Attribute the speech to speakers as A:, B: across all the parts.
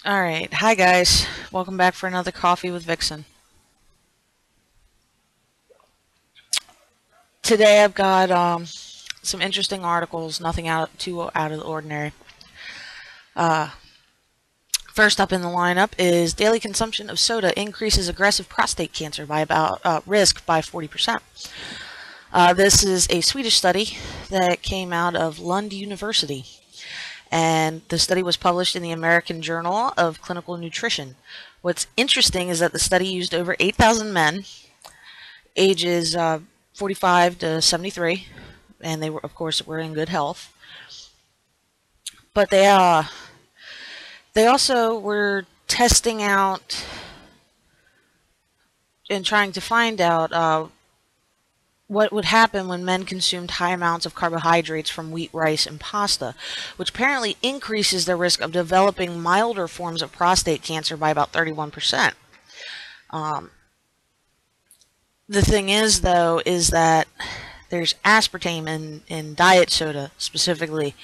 A: Alright, hi guys. Welcome back for another Coffee with Vixen. Today I've got some interesting articles, nothing too out of the ordinary. First up in the lineup is daily consumption of soda increases aggressive prostate cancer by risk by 40%. This is a Swedish study that came out of Lund University. And the study was published in the American Journal of Clinical Nutrition. What's interesting is that the study used over 8,000 men, ages 45 to 73, and they were, of course, were in good health. But they also were testing out and trying to find out what would happen when men consumed high amounts of carbohydrates from wheat, rice, and pasta, which apparently increases the risk of developing milder forms of prostate cancer by about 31%. The thing is, though, is that there's aspartame in diet soda specifically,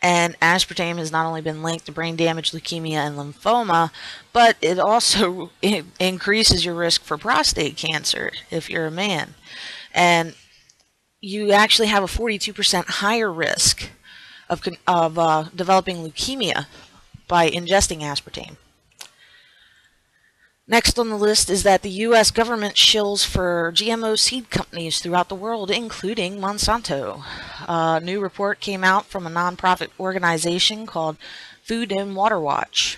A: and aspartame has not only been linked to brain damage, leukemia, and lymphoma, but it also increases your risk for prostate cancer if you're a man. And you actually have a 42% higher risk of developing leukemia by ingesting aspartame. Next on the list is that the U.S. government shills for GMO seed companies throughout the world, including Monsanto. A new report came out from a nonprofit organization called Food and Water Watch.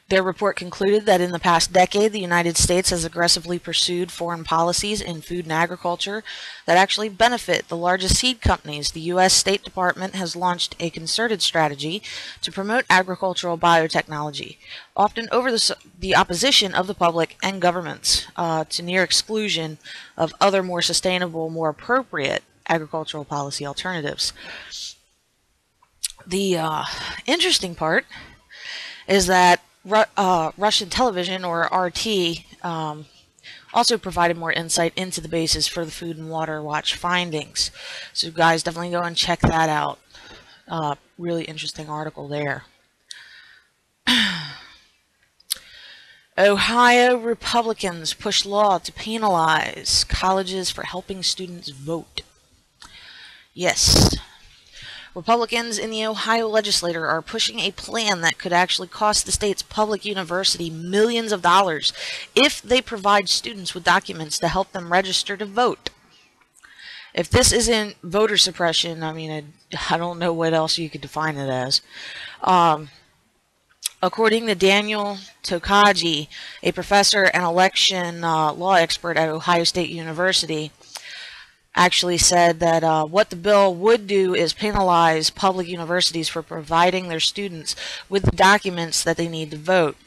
A: Their report concluded that in the past decade, the United States has aggressively pursued foreign policies in food and agriculture that actually benefit the largest seed companies. The U.S. State Department has launched a concerted strategy to promote agricultural biotechnology, often over the opposition of the public and governments, to near exclusion of other more sustainable, more appropriate agricultural policy alternatives. The interesting part is that Russian television, or RT, also provided more insight into the basis for the Food and Water Watch findings. So guys, definitely go and check that out. Really interesting article there. Ohio Republicans push law to penalize colleges for helping students vote. Yes. Republicans in the Ohio legislature are pushing a plan that could actually cost the state's public university millions of dollars if they provide students with documents to help them register to vote. If this isn't voter suppression, I mean, I don't know what else you could define it as. According to Daniel Tokaji, a professor and election law expert at Ohio State University, actually said that what the bill would do is penalize public universities for providing their students with the documents that they need to vote.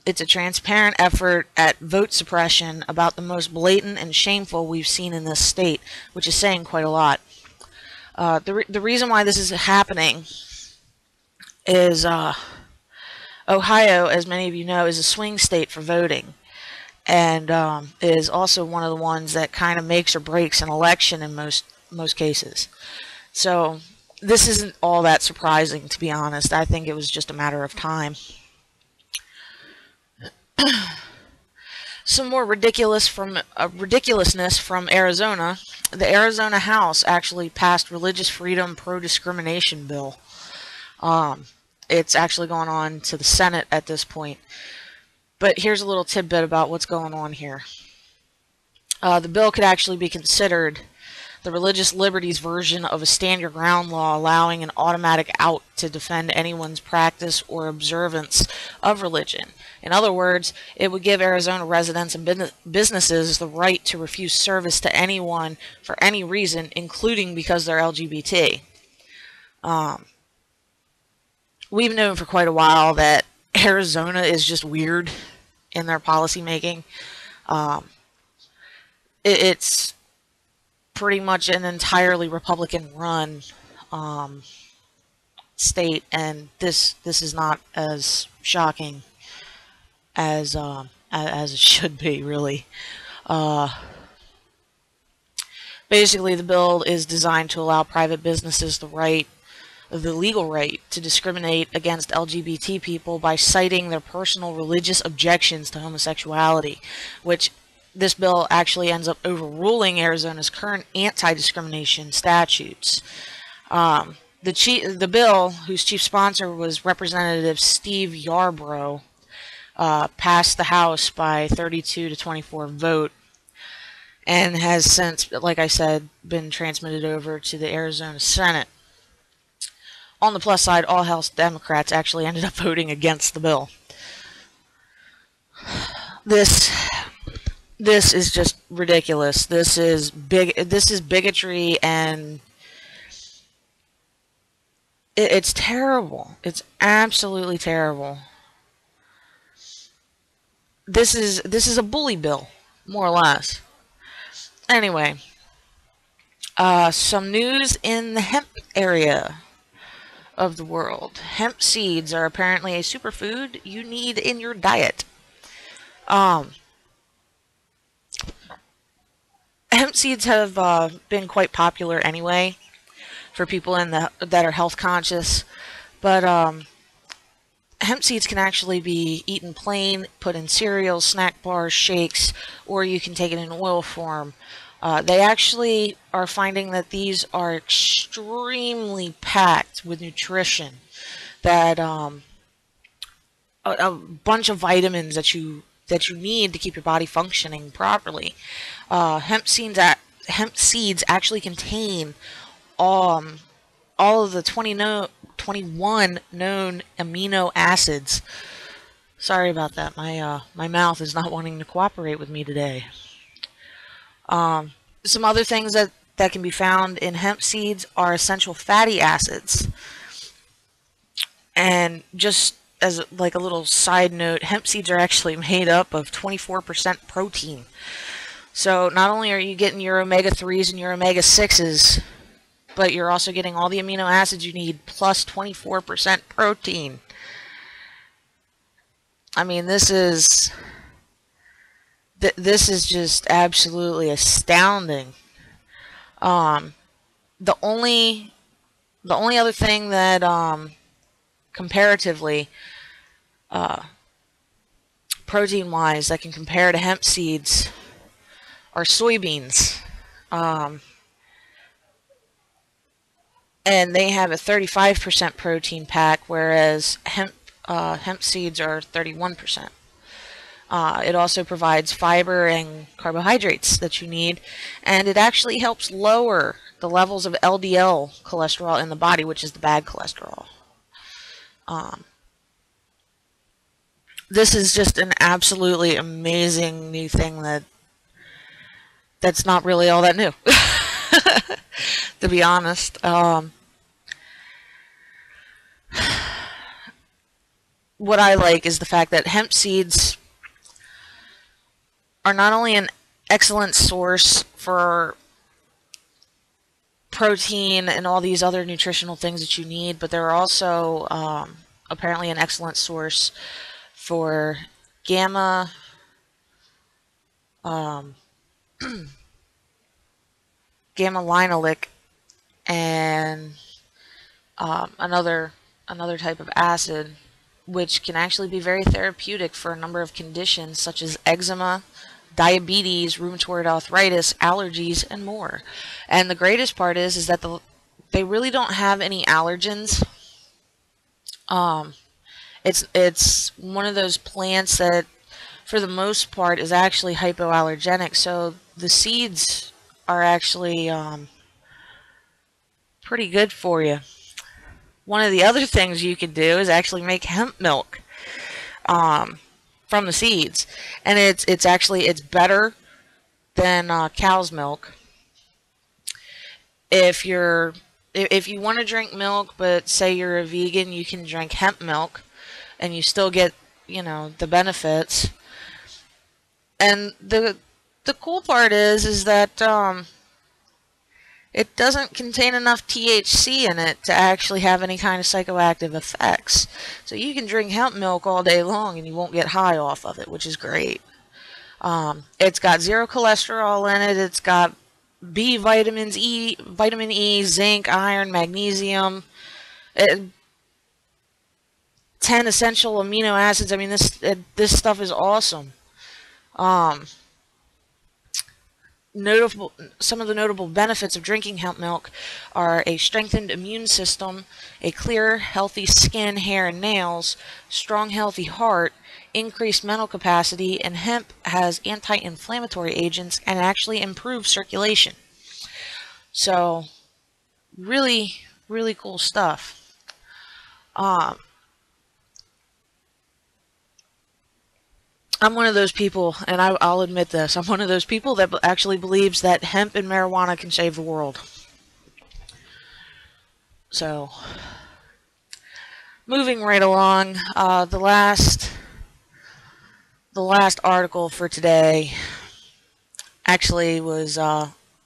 A: It's a transparent effort at vote suppression, about the most blatant and shameful we've seen in this state, which is saying quite a lot. The reason why this is happening is Ohio, as many of you know, is a swing state for voting, and is also one of the ones that kind of makes or breaks an election in most cases. So this isn't all that surprising, to be honest. I think it was just a matter of time. Some more ridiculousness from Arizona. The Arizona House actually passed religious freedom pro-discrimination bill. It's actually going on to the Senate at this point. But here's a little tidbit about what's going on here. The bill could actually be considered the religious liberties version of a stand your ground law, allowing an automatic out to defend anyone's practice or observance of religion. In other words, it would give Arizona residents and businesses the right to refuse service to anyone for any reason, including because they're LGBT. We've known for quite a while that Arizona is just weird in their policy making. It's pretty much an entirely Republican-run state, and this is not as shocking as it should be, really. Basically, the bill is designed to allow private businesses the right the legal right to discriminate against LGBT people by citing their personal religious objections to homosexuality, which this bill actually ends up overruling Arizona's current anti-discrimination statutes. The bill, whose chief sponsor was Representative Steve Yarbrough, passed the House by 32 to 24 vote, and has since, like I said, been transmitted over to the Arizona Senate. On the plus side, all House Democrats actually ended up voting against the bill. This is just ridiculous. This is bigotry, and it's terrible. It's absolutely terrible. This is a bully bill, more or less. Anyway, some news in the hemp area of the world. Hemp seeds are apparently a superfood you need in your diet. Hemp seeds have been quite popular anyway for people that are health conscious, but hemp seeds can actually be eaten plain, put in cereals, snack bars, shakes, or you can take it in oil form. They actually are finding that these are extremely packed with nutrition, that a bunch of vitamins that you need to keep your body functioning properly. Hemp seeds actually contain all of the 21 known amino acids. Sorry about that. My mouth is not wanting to cooperate with me today. Some other things that can be found in hemp seeds are essential fatty acids. And just as like a little side note, hemp seeds are actually made up of 24% protein. So not only are you getting your omega-3s and your omega-6s, but you're also getting all the amino acids you need plus 24% protein. I mean, this is just absolutely astounding. The only other thing that comparatively protein-wise that can compare to hemp seeds are soybeans. And they have a 35% protein pack, whereas hemp seeds are 31%. It also provides fiber and carbohydrates that you need, and it actually helps lower the levels of LDL cholesterol in the body, which is the bad cholesterol. This is just an absolutely amazing new thing that's not really all that new, to be honest. What I like is the fact that hemp seeds are not only an excellent source for protein and all these other nutritional things that you need, but they're also apparently an excellent source for gamma linolenic and another type of acid, which can actually be very therapeutic for a number of conditions such as eczema, diabetes, rheumatoid arthritis, allergies, and more. And the greatest part is that they really don't have any allergens. It's one of those plants that, for the most part, is actually hypoallergenic. So the seeds are actually pretty good for you. One of the other things you could do is actually make hemp milk from the seeds, and it's better than cow's milk. If you want to drink milk, but say you're a vegan, you can drink hemp milk, and you still get the benefits. And the cool part is that it doesn't contain enough THC in it to actually have any kind of psychoactive effects. So you can drink hemp milk all day long and you won't get high off of it, which is great. It's got 0 cholesterol in it. It's got vitamin E, zinc, iron, magnesium. It, 10 essential amino acids. I mean, this stuff is awesome. Um, Notable, some of the notable benefits of drinking hemp milk are a strengthened immune system, a clear, healthy skin, hair, and nails, strong, healthy heart, increased mental capacity, and hemp has anti-inflammatory agents and actually improves circulation. So, really, really cool stuff. Um, I'm one of those people, and I'll admit this, I'm one of those people that actually believes that hemp and marijuana can save the world. So, moving right along, the last article for today actually was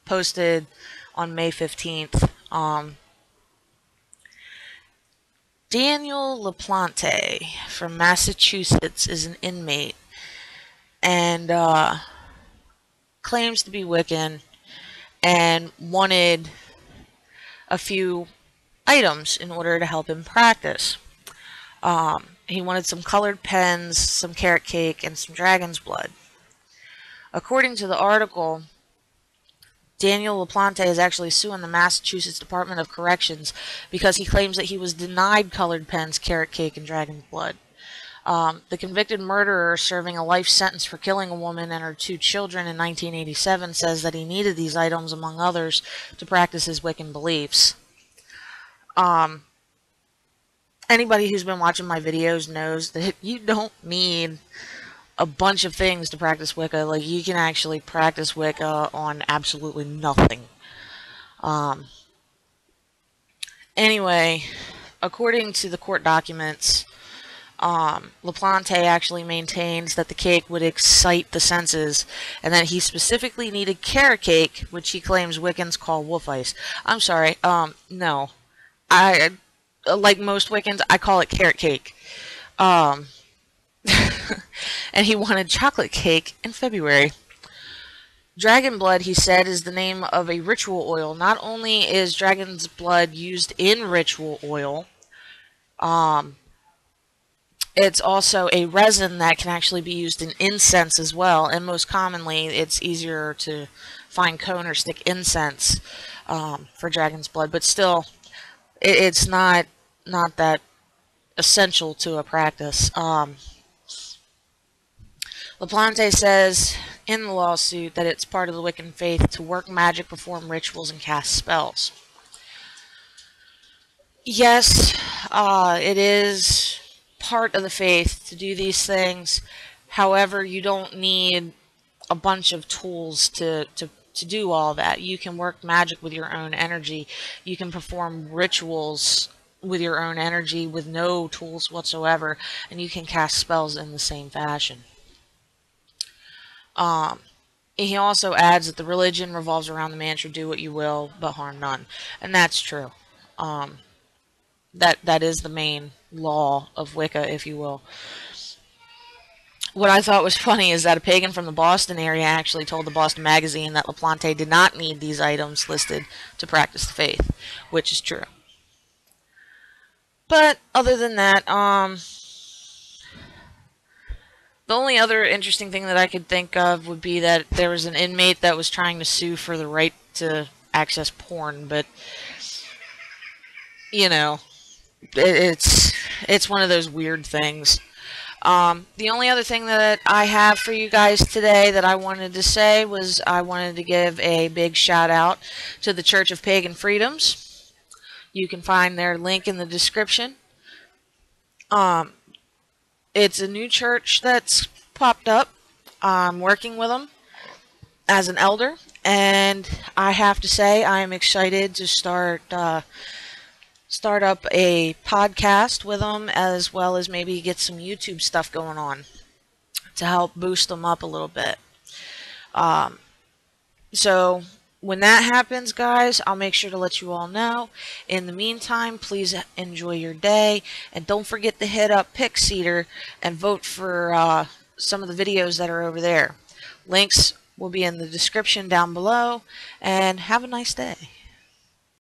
A: posted on May 15th. Daniel LaPlante from Massachusetts is an inmate and claims to be Wiccan and wanted a few items in order to help him practice. He wanted some colored pens, some carrot cake, and some dragon's blood. According to the article, Daniel LaPlante is actually suing the Massachusetts Department of Corrections because he claims that he was denied colored pens, carrot cake, and dragon's blood. The convicted murderer serving a life sentence for killing a woman and her 2 children in 1987 says that he needed these items, among others, to practice his Wiccan beliefs. Anybody who's been watching my videos knows that you don't need a bunch of things to practice Wicca. Like, you can actually practice Wicca on absolutely nothing. Anyway, according to the court documents, LaPlante actually maintains that the cake would excite the senses, and that he specifically needed carrot cake, which he claims Wiccans call wolf ice. I'm sorry, no. Like most Wiccans, I call it carrot cake. And he wanted chocolate cake in February. Dragon blood, he said, is the name of a ritual oil. Not only is dragon's blood used in ritual oil, it's also a resin that can actually be used in incense as well. And most commonly, it's easier to find cone or stick incense for dragon's blood. But still, it's not that essential to a practice. LaPlante says in the lawsuit that it's part of the Wiccan faith to work magic, perform rituals, and cast spells. Yes, it is part of the faith to do these things. However, you don't need a bunch of tools to do all that. You can work magic with your own energy. You can perform rituals with your own energy with no tools whatsoever, and you can cast spells in the same fashion. He also adds that the religion revolves around the mantra, do what you will, but harm none. And that's true. That is the main law of Wicca, if you will. What I thought was funny is that a pagan from the Boston area actually told the Boston Magazine that LaPlante did not need these items listed to practice the faith, which is true. But other than that, the only other interesting thing that I could think of would be that there was an inmate that was trying to sue for the right to access porn, but, you know, it's one of those weird things. The only other thing that I have for you guys today that I wanted to say was I wanted to give a big shout out to the Church of Pagan Freedoms. You can find their link in the description. It's a new church that's popped up. I'm working with them as an elder, and I have to say I'm excited to start up a podcast with them, as well as maybe get some YouTube stuff going on to help boost them up a little bit. So when that happens, guys, I'll make sure to let you all know. In the meantime, please enjoy your day, and don't forget to hit up Pickseater and vote for some of the videos that are over there. Links will be in the description down below, and have a nice day.